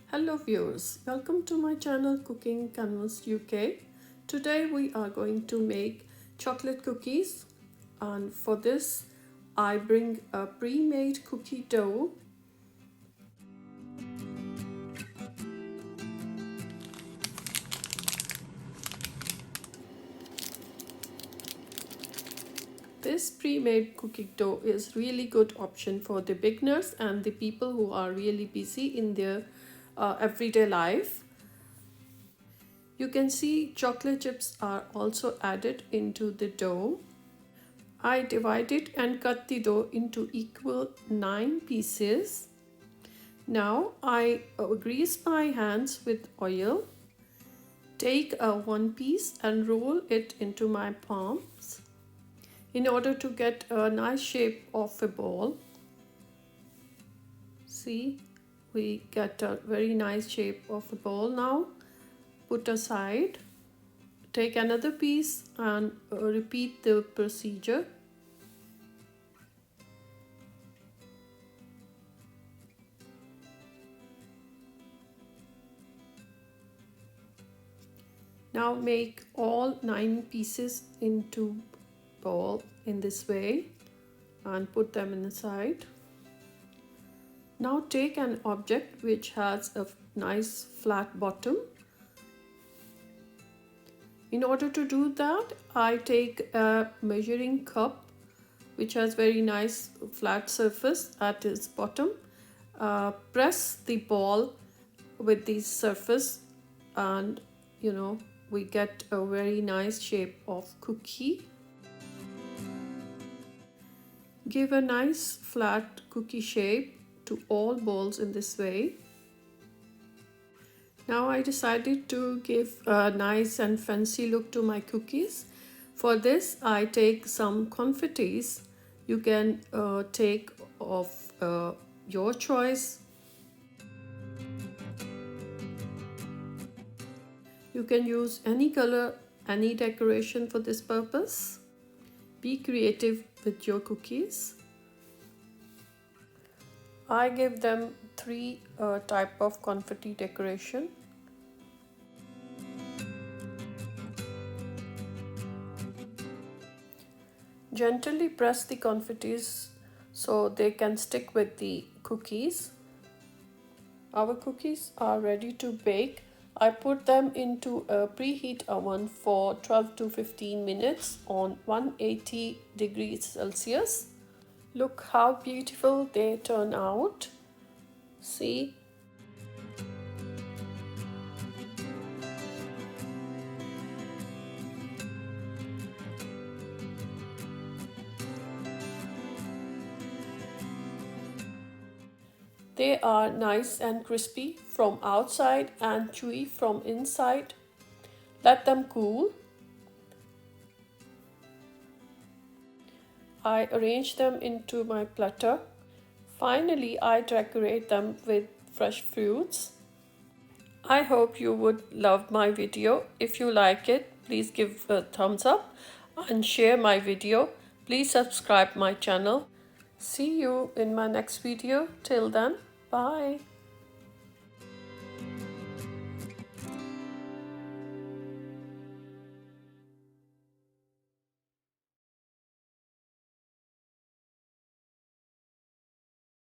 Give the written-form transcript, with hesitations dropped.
Hello viewers, welcome to my channel Cooking Canvas UK. Today we are going to make chocolate cookies, and for this I bring a pre-made cookie dough. This pre-made cookie dough is really good option for the beginners and the people who are really busy in their everyday life. You can see chocolate chips are also added into the dough. I divided and cut the dough into equal 9 pieces. Now I grease my hands with oil. Take one piece and roll it into my palms in order to get a nice shape of a ball. See, we get a very nice shape of a ball now. Put aside. Take another piece and repeat the procedure. Now make all 9 pieces into ball in this way and put them inside. Now take an object which has a nice flat bottom. In order to do that, I take a measuring cup which has very nice flat surface at its bottom. Press the ball with the surface and we get a very nice shape of cookie. Give a nice flat cookie shape to all balls in this way. Now I decided to give a nice and fancy look to my cookies. For this I take some confettis. You can take of your choice. You can use any color, any decoration for this purpose. Be creative with your cookies. I give them 3 type of confetti decoration. Gently press the confettis so they can stick with the cookies. Our cookies are ready to bake. I put them into a preheat oven for 12 to 15 minutes on 180 degrees Celsius. Look how beautiful they turn out. See? They are nice and crispy from outside and chewy from inside. Let them cool. I arrange them into my platter. Finally, I decorate them with fresh fruits. I hope you would love my video. If you like it, please give a thumbs up and share my video. Please subscribe my channel. See you in my next video. Till then, bye.